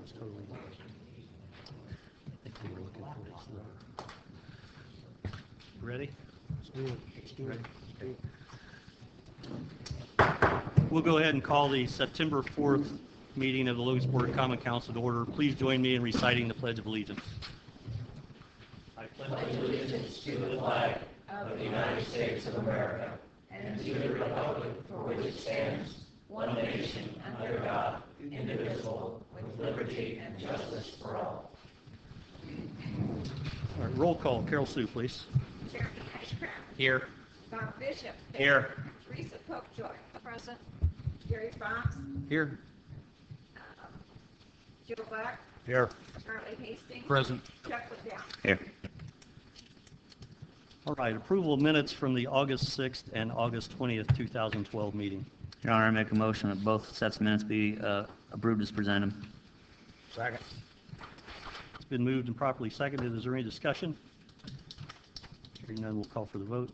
was totally. I think we were looking for this. Ready? Let's do it. Let's do it. Okay. We'll go ahead and call the September 4th meeting of the Logansport Common Council to order. Please join me in reciting the Pledge of Allegiance. I pledge allegiance to the flag of the United States of America and to the republic for which it stands, one nation under God, indivisible, with liberty and justice for all. All right, roll call. Carol Sue, please. Jeremy Ashcraft. Here. Bob Bishop. Here. Teresa Popejoy. Present. Gary Fox. Here. Joe Buck. Here. Charlie Hastings. Present. Chuck Liddell. Here. All right, approval of minutes from the August 6th and August 20th, 2012 meeting. Your Honor, I make a motion that both sets of minutes be approved as presented. Second. It's been moved and properly seconded. Is there any discussion? Hearing none, we'll call for the vote.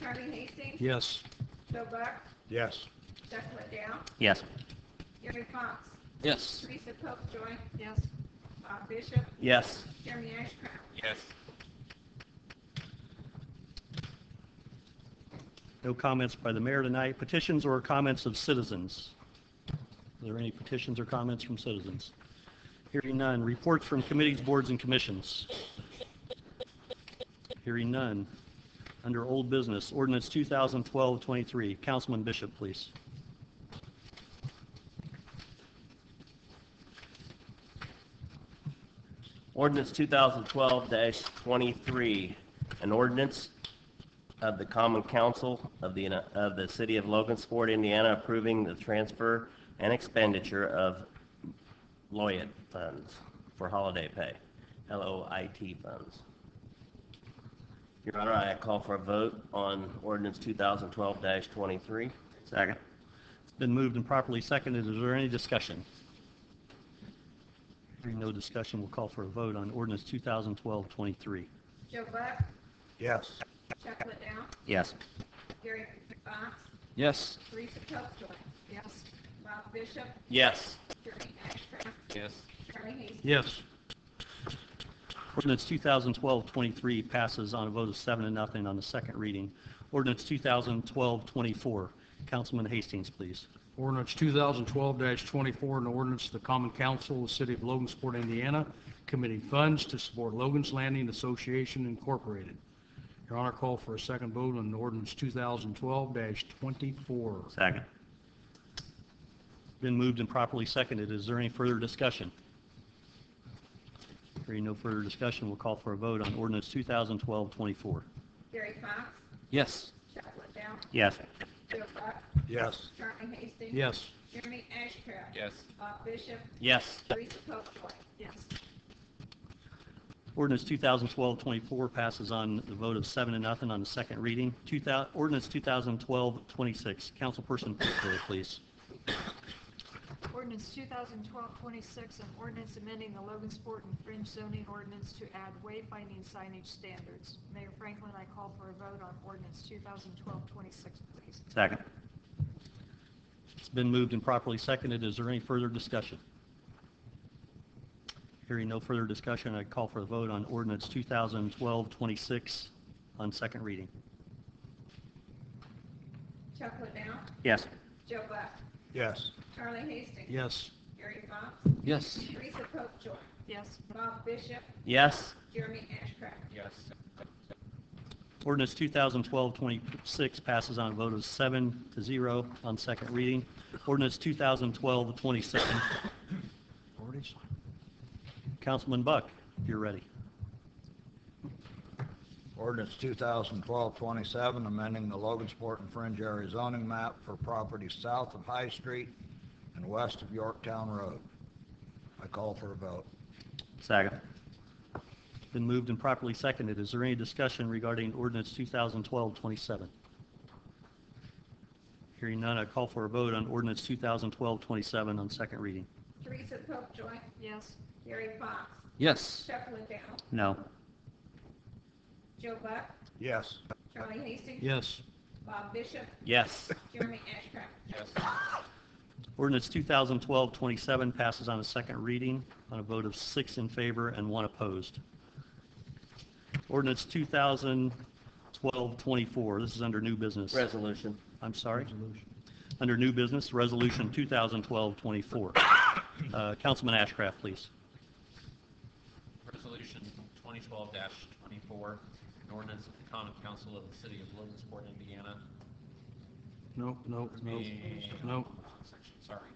Charlie Hastings. Yes. Joe Buck. Yes. Chuck Liddell. Yes. Gary Fox. Yes. Teresa Popejoy. Yes. Bob Bishop. Yes. Jeremy Ashcraft. Yes. No comments by the mayor tonight. Petitions or comments of citizens? Are there any petitions or comments from citizens? Hearing none. Reports from committees, boards, and commissions. Hearing none. Under old business, ordinance 2012-23. Councilman Bishop, please. Ordinance 2012-23, an ordinance of the Common Council of the City of Logansport, Indiana, approving the transfer and expenditure of LOIT funds for holiday pay, LOIT funds. Your Honor, I call for a vote on ordinance 2012-23. Second. It's been moved and properly seconded. Is there any discussion? Hearing no discussion, we'll call for a vote on ordinance 2012-23. Joe Buck. Yes. Chuck Liddell. Yes. Gary Fox. Yes. Teresa Popejoy. Yes. Bob Bishop. Yes. Jeremy Ashcraft. Yes. Charlie Hastings. Yes. Ordinance 2012-23 passes on a vote of 7-0 on the second reading. Ordinance 2012-24. Councilman Hastings, please. Ordinance 2012-24, an ordinance of the Common Council of the City of Logansport, Indiana, committing funds to support Logan's Landing Association Incorporated. Your Honor, call for a second vote on ordinance 2012-24. Second. Been moved and properly seconded. Is there any further discussion? Hearing no further discussion, we'll call for a vote on ordinance 2012-24. Gary Fox. Yes. Chuck Liddell. Yes. Joe Buck. Yes. Charlie Hastings. Yes. Jeremy Ashcraft. Yes. Bob Bishop. Yes. Teresa Popejoy. Yes. Ordinance 2012-24 passes on the vote of 7-0 on the second reading. Ordinance 2012-26. Councilperson Popejoy, please. Ordinance 2012-26, an ordinance amending the Logansport and Fringe zoning ordinance to add wayfinding signage standards. Mayor Franklin, I call for a vote on ordinance 2012-26, please. Second. It's been moved and properly seconded. Is there any further discussion? Hearing no further discussion, I call for a vote on ordinance 2012-26 on second reading. Chuck Liddell. Yes. Joe Buck. Yes. Charlie Hastings. Yes. Gary Fox. Yes. Teresa Popejoy. Yes. Bob Bishop. Yes. Jeremy Ashcraft. Yes. Ordinance 2012-26 passes on a vote of 7-0 on second reading. Ordinance 2012-27. Councilman Buck, if you're ready. Ordinance 2012-27, amending the Logansport and Fringe area zoning map for properties south of High Street and west of Yorktown Road. I call for a vote. Second. It's been moved and properly seconded. Is there any discussion regarding ordinance 2012-27? Hearing none, I call for a vote on ordinance 2012-27 on second reading. Teresa Popejoy. Yes. Gary Fox. Yes. Chuck Liddell. No. Joe Buck. Yes. Charlie Hastings. Yes. Bob Bishop, Yes. Jeremy Ashcraft. Yes. Ordinance 2012-27 passes on a second reading on a vote of 6 in favor and 1 opposed. Ordinance 2012-24, this is under new business. Resolution. I'm sorry? Under new business, Resolution 2012-24. Councilman Ashcraft, please. Resolution 2012-24, an ordinance of the Common Council of the City of Logansport, Indiana. Nope, nope, nope, And- nope. Section, sorry.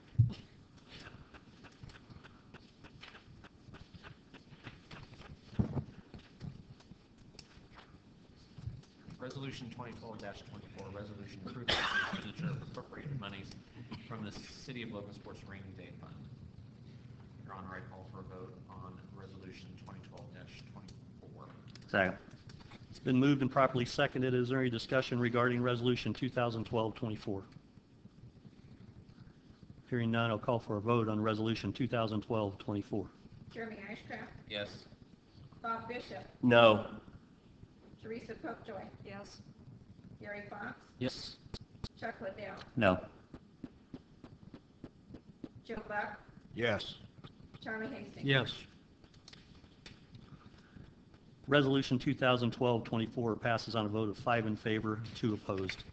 Resolution 2012-24, resolution approving the expenditure of appropriated monies from the City of Logansport's rainy day fund. Your Honor, I call for a vote on resolution 2012-24. Second. It's been moved and properly seconded. Is there any discussion regarding Resolution 2012-24? Hearing none, I'll call for a vote on Resolution 2012-24. Jeremy Ashcraft, Yes. Bob Bishop, No. Teresa Popejoy, Yes. Gary Fox, Yes. Chuck Liddell, No. Joe Buck, Yes. Charlie Hastings. Yes. Resolution 2012-24 passes on a vote of 5 in favor, 2 opposed.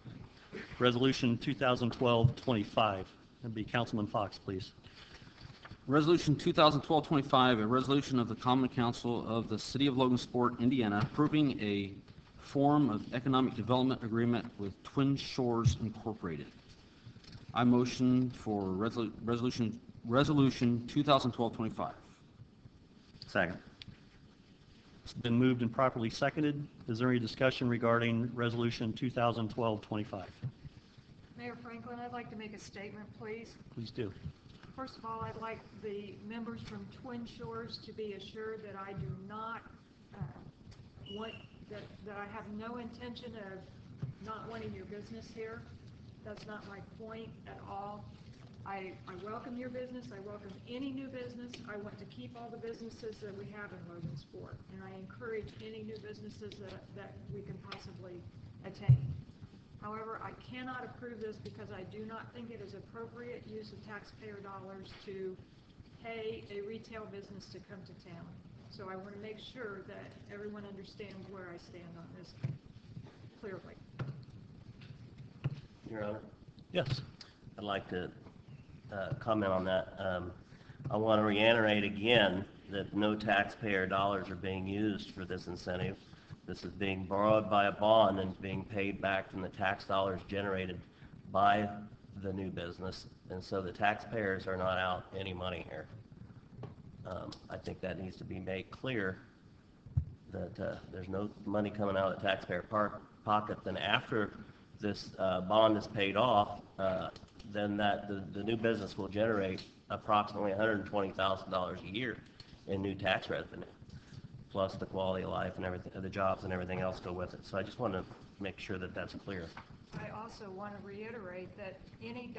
Resolution 2012-25. That'd be Councilman Fox, please. Resolution 2012-25, a resolution of the Common Council of the City of Logansport, Indiana, approving a form of economic development agreement with Twin Shores Incorporated. I motion for resolution 2012-25. Second. It's been moved and properly seconded. Is there any discussion regarding Resolution 2012-25? Mayor Franklin, I'd like to make a statement, please. Please do. First of all, I'd like the members from Twin Shores to be assured that I do not that I have no intention of not wanting your business here. That's not my point at all. I welcome your business. I welcome any new business. I want to keep all the businesses that we have in Logansport, and I encourage any new businesses that we can possibly attain. However, I cannot approve this because I do not think it is appropriate use of taxpayer dollars to pay a retail business to come to town. So I want to make sure that everyone understands where I stand on this clearly. Your Honor, Yes. I'd like to comment on that. I want to reiterate again that no taxpayer dollars are being used for this incentive. This is being borrowed by a bond and being paid back from the tax dollars generated by the new business, and so the taxpayers are not out any money here. I think that needs to be made clear that there's no money coming out of the taxpayer pocket. Then after this bond is paid off, then the new business will generate approximately $120,000 a year in new tax revenue, plus the quality of life and everything, the jobs and everything else go with it. So I just want to make sure that that's clear. I also want to reiterate that any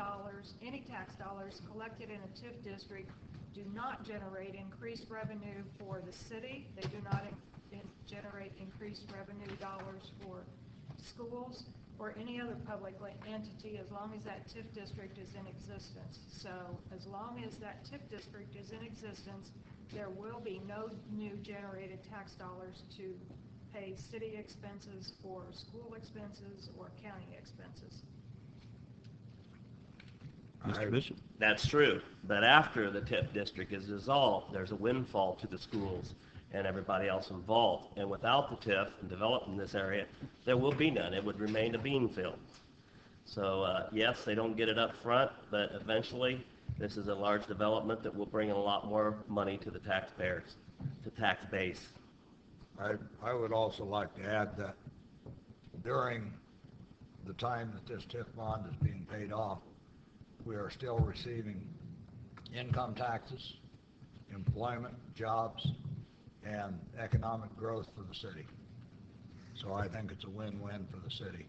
tax dollars collected in a TIF district do not generate increased revenue for the city. They do not generate increased revenue dollars for schools or any other public entity as long as that TIF district is in existence. So as long as that TIF district is in existence, there will be no new generated tax dollars to pay city expenses or school expenses or county expenses. Mr. Bishop? That's true, but after the TIF district is dissolved, there's a windfall to the schools and everybody else involved. And without the TIF and development in this area, there will be none. It would remain a bean field. So yes, they don't get it up front, but eventually this is a large development that will bring in a lot more money to the taxpayers, to tax base. I would also like to add that during the time that this TIF bond is being paid off, we are still receiving income taxes, employment, jobs, and economic growth for the city. So I think it's a win-win for the city.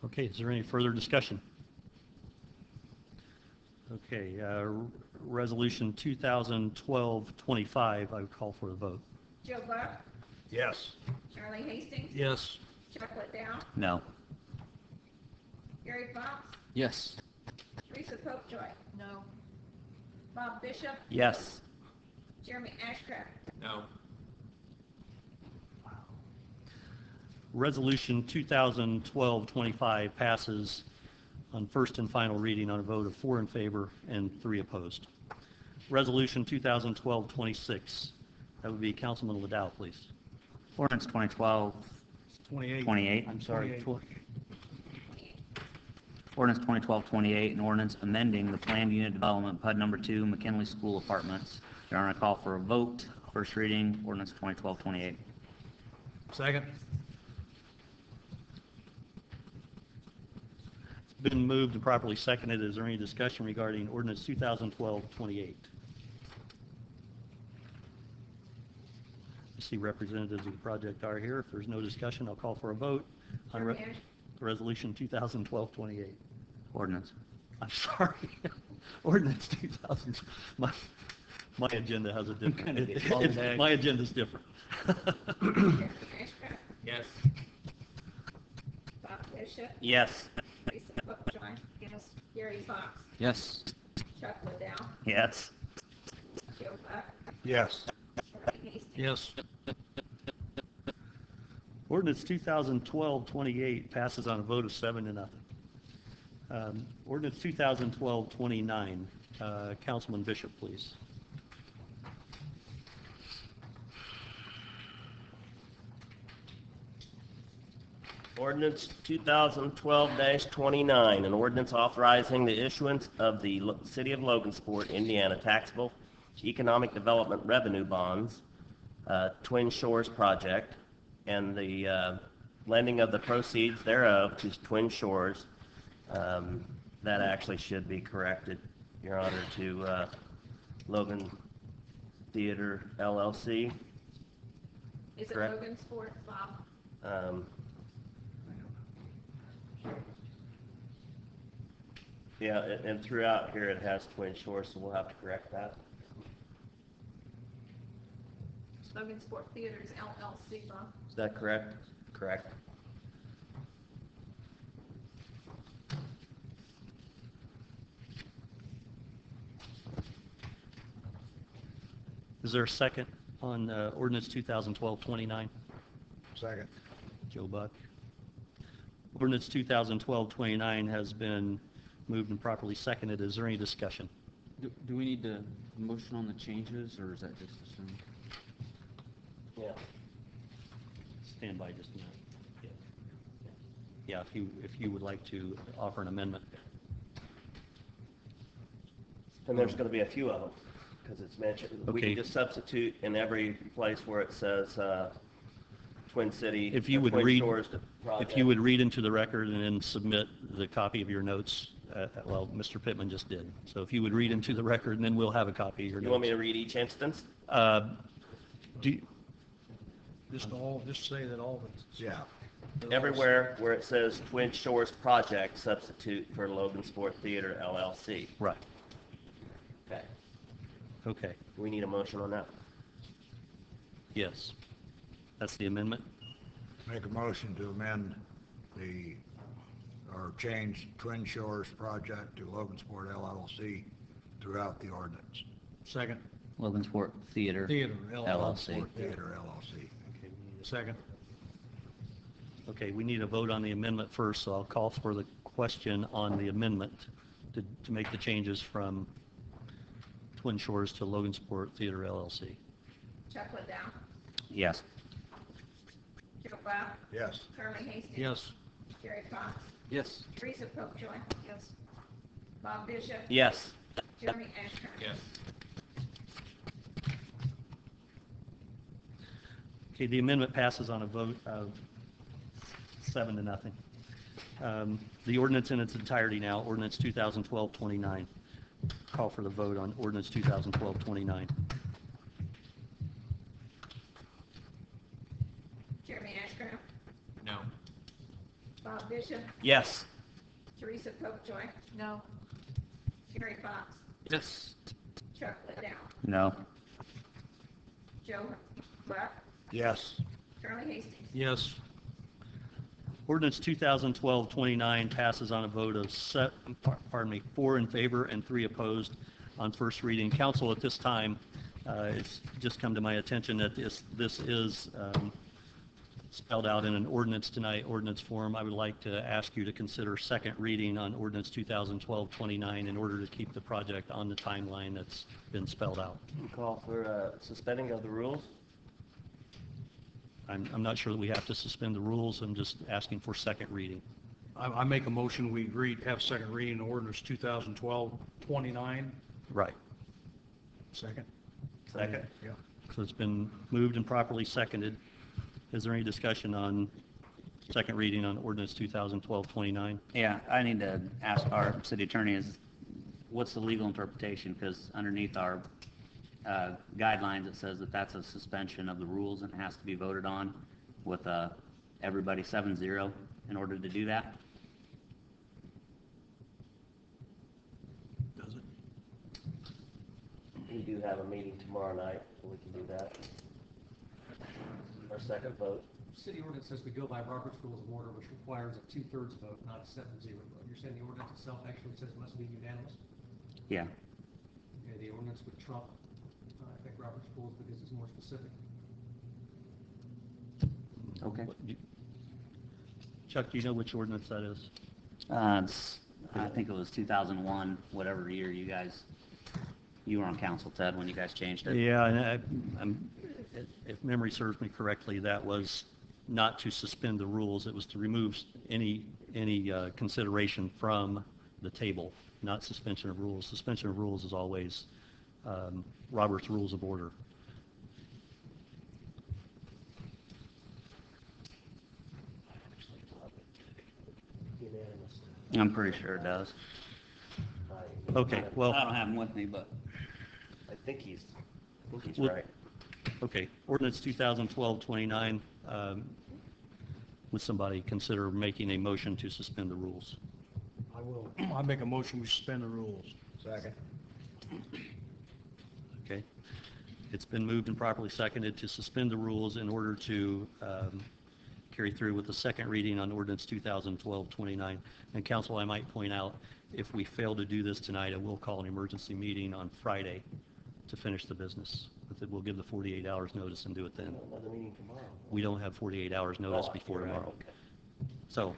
Okay, is there any further discussion? Okay, Resolution 2012-25, I would call for a vote. Joe Buck, Yes. Charlie Hastings, Yes. Chuck Liddell, No. Gary Fox, Yes. Teresa Popejoy, No. Bob Bishop, Yes. Jeremy Ashcraft, No. Resolution 2012-25 passes on first and final reading on a vote of 4 in favor and 3 opposed. Resolution 2012-26, that would be Councilman Liddell, please. Ordinance 2012-28. 28. I'm sorry. 28. Ordinance 2012-28, an ordinance amending the planned unit development PUD number 2, McKinley School Apartments. Your Honor, I call for a vote. First reading, ordinance 2012-28. Second. It's been moved and properly seconded. Is there any discussion regarding ordinance 2012-28? I see representatives of the project are here. If there's no discussion, I'll call for a vote on Jeremy Ash, resolution 2012-28. Ordinance. I'm sorry. Ordinance 2000. My agenda has a different. Kind of gets all day. My agenda's different. Jeremy Ashcraft, Yes. Bob Bishop, Yes. Teresa Popejoy, Yes. Gary Fox, Yes. Chuck Liddell, Yes. Joe Buck, Yes. Charlie Hastings, Yes. Ordinance 2012-28 passes on a vote of 7-0. Ordinance 2012-29, Councilman Bishop, please. Ordinance 2012-29, an ordinance authorizing the issuance of the City of Logansport, Indiana taxable economic development revenue bonds, Twin Shores project, and the lending of the proceeds thereof to Twin Shores. That actually should be corrected, Your Honor, to Logan Theater LLC. is it Correct. Logansport, Bob? Yeah, and throughout here it has Twin Shores, so we'll have to correct that. Logansport Theaters LLC, Bob. Is that correct? Correct. Is there a second on ordinance 2012-29? Second. Joe Buck. Ordinance 2012-29 has been moved and properly seconded. Is there any discussion? Do we need to motion on the changes, or is that just assumed? Yeah. Stand by just a minute. Yeah, if you would like to offer an amendment. And there's going to be a few of them, because it's mentioned. We Okay. can just substitute in every place where it says Twin City. If you or would Twin read, Shores if project. you would read into the record and then submit the copy of your notes, well, Mr. Pittman just did. So if you would read into the record, and then we'll have a copy of your You want me notes. to read each instance? Do you- Just say that all of it. Yeah. Everywhere where it says Twin Shores project, substitute for Logansport Theater LLC. Right, Okay. okay, We need a motion on that. yes. That's the amendment? Make a motion to amend or change Twin Shores project to Logansport LLC throughout the ordinance. Second. Logansport Theater. Theater LLC. Logansport Theater LLC. Okay, we need a- Second. Okay, we need a vote on the amendment first, so I'll call for the question on the amendment to make the changes from Twin Shores to Logansport Theater LLC. Chuck Liddell, Yes. Joe Buck, Yes. Charlie Hastings, Yes. Gary Fox, Yes. Teresa Popejoy, Yes. Bob Bishop, Yes. Jeremy Ashcraft. Yes. Okay, the amendment passes on a vote of 7-0. The ordinance in its entirety now, ordinance 2012-29. Call for the vote on ordinance 2012-29. Jeremy Ashcraft, No. Bob Bishop, Yes. Teresa Popejoy, No. Gary Fox, Yes. Chuck Liddell, No. Joe Buck, Yes. Charlie Hastings, Yes. Ordinance 2012-29 passes on a vote of 4 in favor and 3 opposed on first reading. Council, at this time, it's just come to my attention that this is spelled out in an ordinance tonight, ordinance form. I would like to ask you to consider second reading on ordinance 2012-29 in order to keep the project on the timeline that's been spelled out. Call for suspending of the rules. I'm not sure that we have to suspend the rules. I'm just asking for second reading. I make a motion, we agree to have second reading of ordinance 2012-29. Right. Second. Second. Yeah. So it's been moved and properly seconded. Is there any discussion on second reading on ordinance 2012-29? Yeah, I need to ask our city attorney, what's the legal interpretation? Because underneath our guidelines, it says that that's a suspension of the rules and it has to be voted on with everybody 7-0 in order to do that. Does it? We do have a meeting tomorrow night, so we can do that. Our second vote. City ordinance says we go by Robert's Rules of Order, which requires a 2/3 vote, not a 7-0 vote. You're saying the ordinance itself actually says it must be unanimous? Yeah. Okay, the ordinance would trump, I think, Robert's Rules because it's more specific. Okay. Chuck, do you know which ordinance that is? I think it was 2001, whatever year you were on council, Ted, when you guys changed it. Yeah, and if memory serves me correctly, that was not to suspend the rules. It was to remove any consideration from the table, not suspension of rules. Suspension of rules is always Robert's Rules of Order. Unanimous. I'm pretty sure it does. Okay, well, I don't have them with me, but I think he's Well- right. okay, ordinance 2012-29, would somebody consider making a motion to suspend the rules? I will. I make a motion, we suspend the rules. Second. Okay. It's been moved and properly seconded to suspend the rules in order to carry through with the second reading on ordinance 2012-29. And council, I might point out, if we fail to do this tonight, I will call an emergency meeting on Friday to finish the business. But we'll give the 48 hours notice and do it then. Another meeting tomorrow. We don't have 48 hours notice before You're right, tomorrow. okay. So,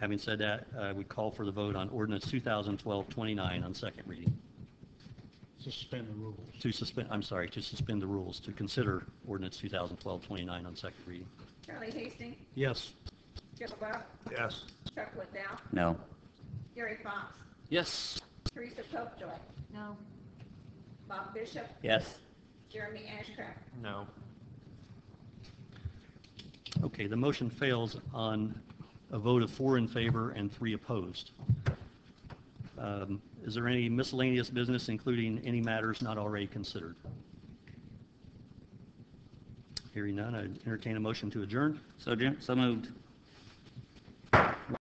having said that, we call for the vote on ordinance 2012-29 on second reading. Suspend the rules. To suspend the rules, to consider ordinance 2012-29 on second reading. Charlie Hastings, Yes. Joe Buck, Yes. Chuck Liddell, no. Gary Fox, Yes. Teresa Popejoy, No. Bob Bishop, Yes. Jeremy Ashcraft. No. Okay, the motion fails on a vote of 4 in favor and 3 opposed. Is there any miscellaneous business, including any matters not already considered? Hearing none, I entertain a motion to adjourn. So moved.